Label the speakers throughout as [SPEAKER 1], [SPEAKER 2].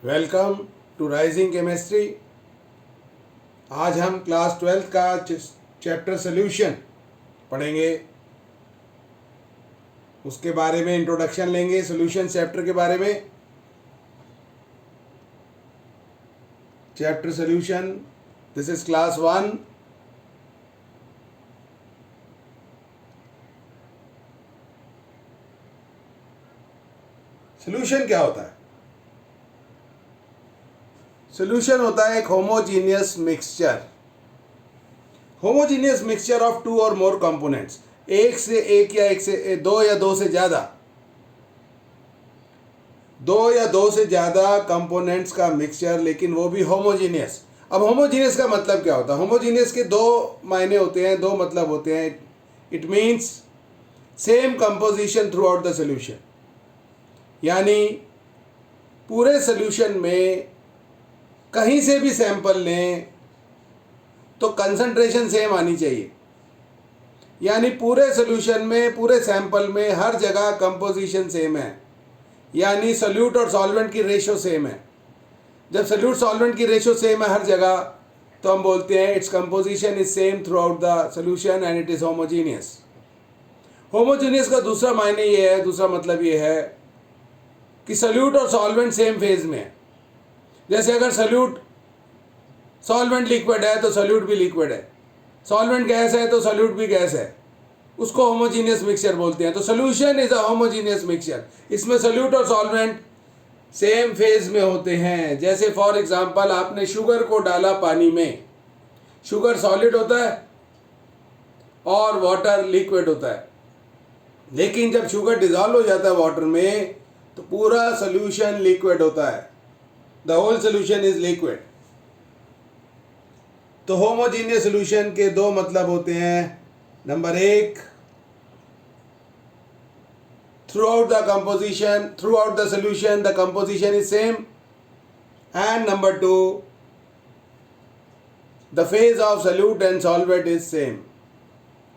[SPEAKER 1] Welcome to rising chemistry. आज हम class 12th का चैप्टर सोल्यूशन पढ़ेंगे। उसके बारे में इंट्रोडक्शन लेंगे, सोल्यूशन चैप्टर के बारे में। Chapter solution, this is class 1। Solution क्या होता है? सोल्यूशन होता है एक homogeneous mixture. Homogeneous mixture of two और मोर कंपोनेंट्स, एक से एक या एक से दो या दो से ज़्यादा, दो या दो से ज़्यादा कंपोनेंट्स का मिक्सचर, लेकिन वो भी होमोजीनियस। अब होमोजीनियस का मतलब क्या होता है? होमोजीनियस के दो मायने होते हैं, दो मतलब होते हैं। It means same composition throughout the solution, यानी पूरे सोल्यूशन में कहीं से भी सैंपल लें तो कंसंट्रेशन सेम आनी चाहिए। यानी पूरे सोल्यूशन में, पूरे सैंपल में हर जगह कंपोजिशन सेम है, यानी सोल्यूट और सॉल्वेंट की रेशो सेम है। जब सोल्यूट सॉल्वेंट की रेशो सेम है हर जगह, तो हम बोलते हैं its composition is same through out the solution and it is homogeneous. Homogeneous का दूसरा मायने ये है, दूसरा मतलब ये है कि सोल्यूट और सॉल्वेंट सेम फेज में है। जैसे अगर सोल्यूट सॉल्वेंट लिक्विड है तो सोल्यूट भी लिक्विड है, सॉल्वेंट गैस है तो सोल्यूट भी गैस है, उसको होमोजीनियस मिक्सचर बोलते हैं। तो solution is a homogeneous mixture. इसमें सोल्यूट और सॉल्वेंट सेम फेज में होते हैं। जैसे फॉर एग्जांपल आपने शुगर को डाला पानी में, शुगर सॉलिड होता है और वाटर लिक्विड होता है, लेकिन जब शुगर डिजॉल्व हो जाता है वाटर में तो पूरा सोल्यूशन लिक्विड होता है। The whole solution is liquid. तो होमोजीनियस सोल्यूशन के दो मतलब होते हैं। नंबर एक, throughout the composition, throughout the solution the composition is same. And number two, the phase of solute and solvent is same.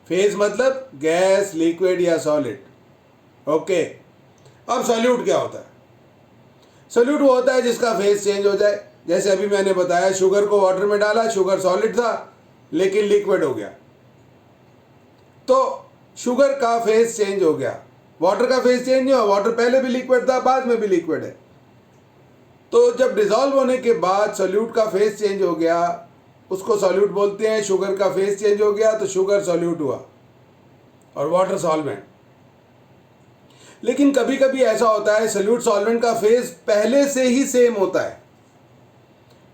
[SPEAKER 1] Phase मतलब gas, liquid या solid. Okay, अब solute क्या होता है? सोल्यूट वो होता है जिसका फेज चेंज हो जाए। जैसे अभी मैंने बताया, शुगर को वाटर में डाला, शुगर सॉलिड था लेकिन लिक्विड हो गया, तो शुगर का फेज चेंज हो गया। वाटर का फेज चेंज नहीं हुआ, वाटर पहले भी लिक्विड था, बाद में भी लिक्विड है। तो जब डिसॉल्व होने के बाद सोल्यूट का फेज चेंज हो गया, उसको सॉल्यूट बोलते हैं। शुगर का फेज चेंज हो गया तो शुगर सॉल्यूट हुआ और वाटर सॉल्वेंट। लेकिन कभी कभी ऐसा होता है सोल्यूट सॉल्वेंट का फेज पहले से ही सेम होता है,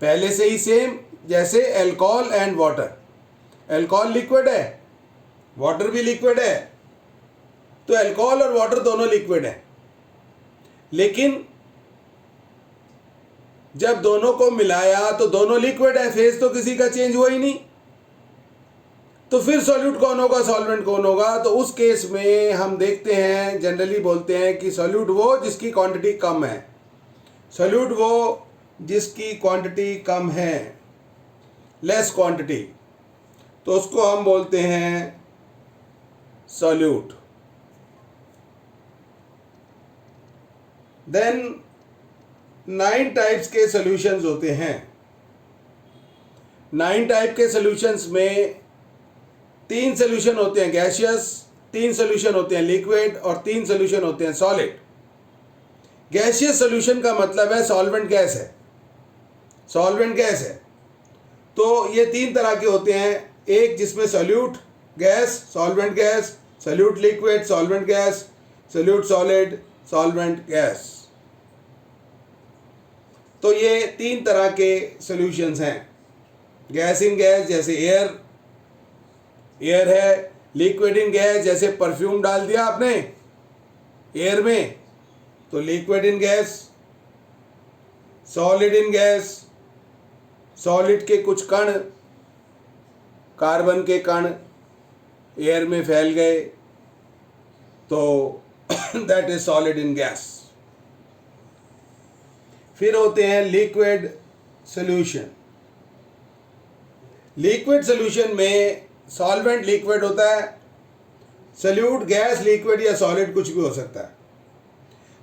[SPEAKER 1] पहले से ही सेम। जैसे alcohol and water, alcohol liquid है, वाटर भी लिक्विड है, तो अल्कोहल और वाटर दोनों लिक्विड है। लेकिन जब दोनों को मिलाया तो दोनों लिक्विड है, फेज तो किसी का चेंज हुआ ही नहीं। तो फिर सॉल्यूट कौन होगा, सॉल्वेंट कौन होगा? तो उस केस में हम देखते हैं, जनरली बोलते हैं कि सॉल्यूट वो जिसकी क्वांटिटी कम है। सॉल्यूट वो जिसकी क्वांटिटी कम है, लेस क्वांटिटी, तो उसको हम बोलते हैं सॉल्यूट। देन 9 टाइप्स के सॉल्यूशंस होते हैं। 9 टाइप के सॉल्यूशंस में 3 सॉल्यूशन होते हैं गैसियस, 3 सॉल्यूशन होते हैं लिक्विड और 3 सॉल्यूशन होते हैं सॉलिड। गैसियस सॉल्यूशन का मतलब है सॉल्वेंट गैस है, सॉल्वेंट गैस है। तो ये 3 तरह के होते हैं। एक जिसमें solute gas, solvent gas, solute liquid, solvent gas, solute solid, solvent gas. तो ये 3 तरह के सॉल्यूशंस हैं। गैस इन गैस जैसे एयर, एयर है। लिक्विड इन गैस जैसे परफ्यूम डाल दिया आपने एयर में तो liquid in gas. Solid in gas, solid के कुछ कण, कार्बन के कण एयर में फैल गए तो that is solid in gas. फिर होते हैं लिक्विड सॉल्यूशन। लिक्विड सॉल्यूशन में सॉल्वेंट लिक्विड होता है, सोल्यूट गैस, लिक्विड या सॉलिड कुछ भी हो सकता है।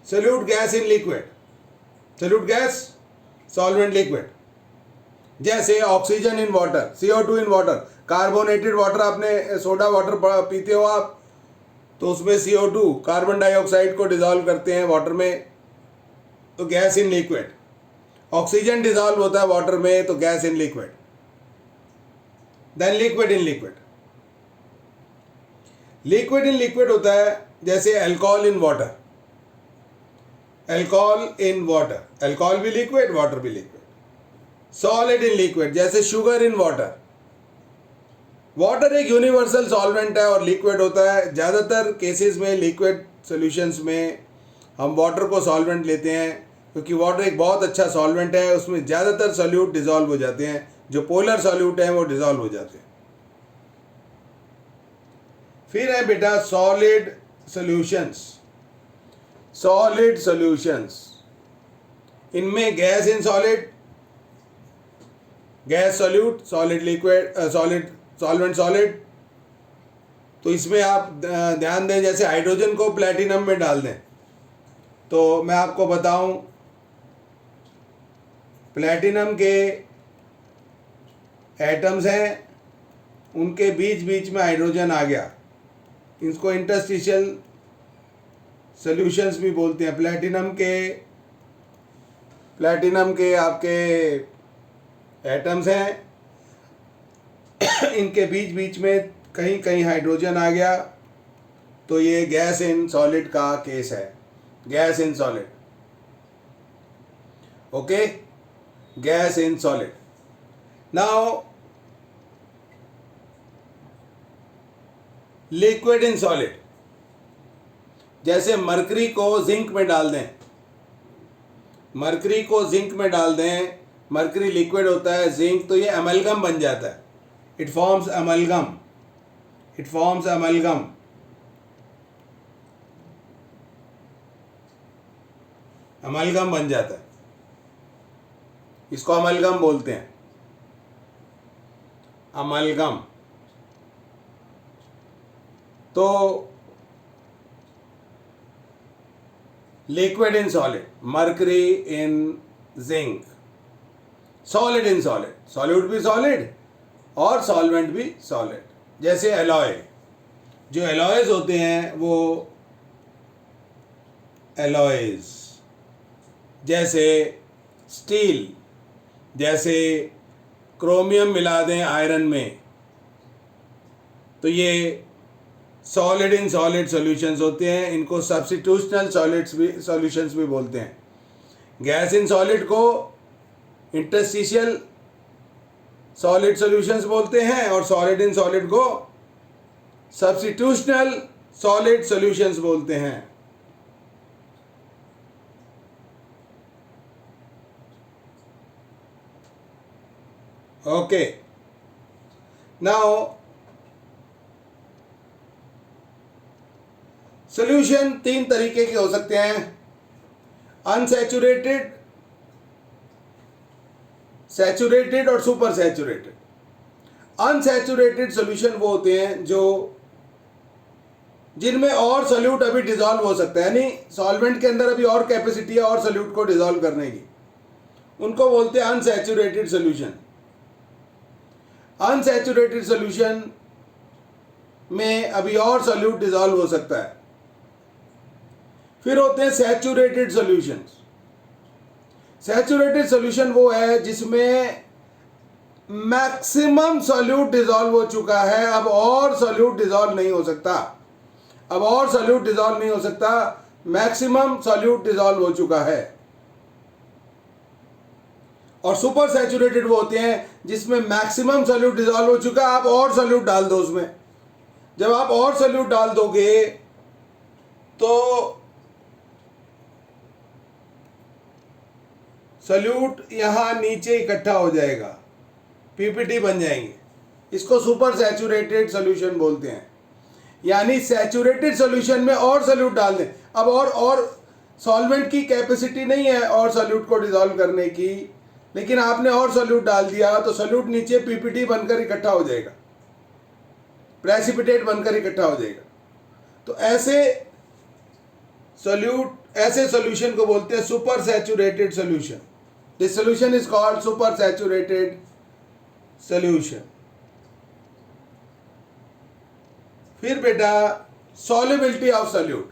[SPEAKER 1] Solute gas in liquid, solute gas solvent liquid, जैसे oxygen in water, CO2 in water, carbonated water, आपने सोडा वाटर पीते हो आप, तो उसमें CO2 कार्बन डाइऑक्साइड को डिजॉल्व करते हैं वाटर में, तो gas in liquid. Oxygen dissolve होता है वाटर में, तो gas in liquid. Then liquid in liquid, liquid in liquid होता है जैसे alcohol in water, alcohol in water, alcohol भी लिक्विड, वाटर भी लिक्विड। सॉलिड इन लिक्विड, जैसे शुगर इन वाटर। वाटर एक यूनिवर्सल सॉल्वेंट है और लिक्विड होता है। ज़्यादातर केसेस में लिक्विड सॉल्यूशंस में हम वाटर को सॉल्वेंट लेते हैं, क्योंकि वाटर एक बहुत अच्छा सॉल्वेंट है, उसमें ज़्यादातर सॉल्यूट डिज़ोल्व हो जाते हैं, जो पोलर सॉल्यूट हैं वो डिज़ोल्व हो जाते हैं। फिर है बेटा सॉलिड सॉल्यूशंस, सॉलिड सॉल्यूशंस, इनमें gas in solid, gas solute, solid liquid, solid solvent solid. तो इसमें आप ध्यान दें, जैसे हाइड्रोजन को प्लेटिनम में डाल दें, तो मैं आपको बताऊं, प्लेटिनम के एटम्स हैं, उनके बीच बीच में हाइड्रोजन आ गया, इसको इंटरस्टिशियल सॉल्यूशंस भी बोलते हैं। प्लेटिनम के आपके एटम्स हैं, इनके बीच बीच में कहीं कहीं हाइड्रोजन आ गया, तो ये गैस इन सॉलिड का केस है, gas in solid. Okay, gas in solid. Now liquid in solid, जैसे मरकरी को जिंक में डाल दें, मरकरी को जिंक में डाल दें, मरकरी लिक्विड होता है, जिंक, तो ये अमलगम बन जाता है, it forms amalgam, it forms amalgam. Amalgam बन जाता है, इसको अमलगम बोलते हैं, अमलगम। तो liquid in solid, mercury in zinc, solid in solid, solute भी सॉलिड और सॉल्वेंट भी सॉलिड। जैसे एलॉय, जो एलॉयज होते हैं वो एलॉयज, जैसे स्टील, जैसे क्रोमियम मिला दें आयरन में, तो ये सॉलिड इन सॉलिड सॉल्यूशंस होते हैं, इनको सब्स्टिट्यूशनल सॉल्यूशंस भी बोलते हैं। गैस इन सॉलिड को इंटरस्टिशियल सॉलिड सॉल्यूशंस बोलते हैं और सॉलिड इन सॉलिड को सब्स्टिट्यूशनल सॉलिड सॉल्यूशंस बोलते हैं। ओके, नाउ सॉल्यूशन तीन तरीके के हो सकते हैं, अनसैचुरेटेड, सैचुरेटेड और सुपर सैचुरेटेड। अनसैचुरेटेड सॉल्यूशन वो होते हैं जो जिनमें और सॉल्यूट अभी डिसॉल्व हो सकता है, यानी सॉल्वेंट के अंदर अभी और कैपेसिटी है और सॉल्यूट को डिसॉल्व करने की, उनको बोलते हैं अनसैचुरेटेड सॉल्यूशन। अनसैचुरेटेड सॉल्यूशन में अभी और सॉल्यूट डिसॉल्व हो सकता है। फिर होते हैं सैचुरेटेड सॉल्यूशंस। सैचुरेटेड सॉल्यूशन वो है जिसमें मैक्सिमम सॉल्यूट डिसॉल्व हो चुका है, अब और सॉल्यूट डिसॉल्व नहीं हो सकता, अब और सॉल्यूट डिसॉल्व नहीं हो सकता, मैक्सिमम सॉल्यूट डिसॉल्व हो चुका है। और सुपर सैचुरेटेड वो होते हैं जिसमें मैक्सिमम सॉल्यूट डिसॉल्व हो चुका है, आप और सॉल्यूट डाल दो उसमें। जब आप और सॉल्यूट डाल दोगे तो सॉल्यूट यहाँ नीचे इकट्ठा हो जाएगा, पीपीटी बन जाएंगे, इसको सुपर सैचुरेटेड सॉल्यूशन बोलते हैं। यानी सैचुरेटेड सॉल्यूशन में और सॉल्यूट डाल दें, अब और सॉल्वेंट की कैपेसिटी नहीं है और सॉल्यूट को डिसॉल्व करने की, लेकिन आपने और सॉल्यूट डाल दिया तो सॉल्यूट नीचे पीपीटी बनकर इकट्ठा हो जाएगा, प्रेसिपिटेट बनकर इकट्ठा हो जाएगा। तो ऐसे सॉल्यूशन को बोलते हैं super saturated solution. This solution is called super saturated solution. फिर बेटा सॉल्युबिलिटी ऑफ सोल्यूट।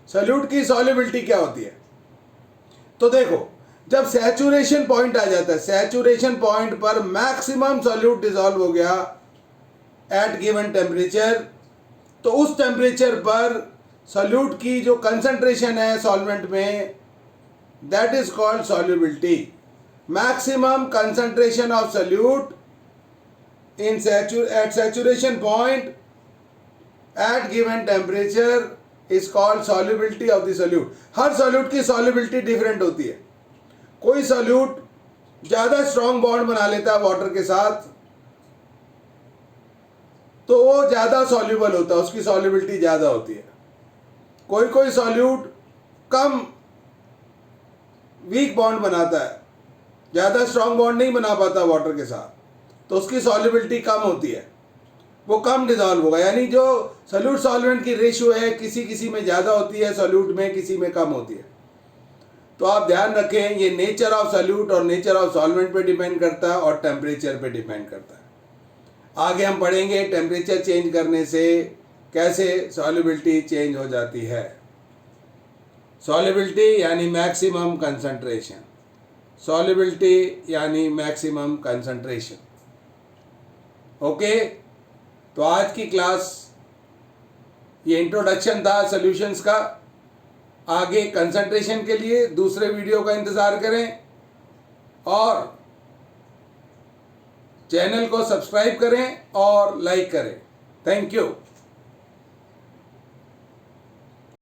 [SPEAKER 1] सोल्यूट की सॉल्युबिलिटी क्या होती है? तो देखो, जब सैचुरेशन पॉइंट आ जाता है, सैचुरेशन पॉइंट पर मैक्सिमम सोल्यूट डिसॉल्व हो गया एट गिवन टेम्परेचर, तो उस टेम्परेचर पर सोल्यूट की जो कंसंट्रेशन है सॉल्वेंट में, that is called solubility. Maximum concentration of solute in at saturation point at given temperature is called solubility of the solute. हर सोल्यूट की सॉल्युबिलिटी डिफरेंट होती है। कोई सोल्यूट ज़्यादा स्ट्रॉन्ग बॉन्ड बना लेता है वाटर के साथ, तो वो ज़्यादा सॉल्युबल होता है, उसकी सॉल्युबिलिटी ज़्यादा होती है। कोई सॉल्यूट कम वीक बॉन्ड बनाता है, ज़्यादा स्ट्रॉन्ग बॉन्ड नहीं बना पाता वाटर के साथ, तो उसकी सॉल्युबिलिटी कम होती है, वो कम डिजॉल्व होगा। यानी जो सोल्यूट सॉल्वेंट की रेशियो है, किसी में ज़्यादा होती है सोल्यूट में, किसी में कम होती है। तो आप ध्यान रखें, ये नेचर ऑफ सोल्यूट और नेचर ऑफ सॉल्वेंट पे डिपेंड करता है और टेम्परेचर पे डिपेंड करता है। आगे हम पढ़ेंगे टेम्परेचर चेंज करने से कैसे सॉल्युबिलिटी चेंज हो जाती है। सॉल्युबिलिटी यानी मैक्सिमम कंसंट्रेशन, सॉल्युबिलिटी यानी मैक्सिमम कंसंट्रेशन। ओके, तो आज की क्लास ये इंट्रोडक्शन था सॉल्यूशंस का। आगे कंसंट्रेशन के लिए दूसरे वीडियो का इंतज़ार करें और चैनल को सब्सक्राइब करें और लाइक करें। Thank you.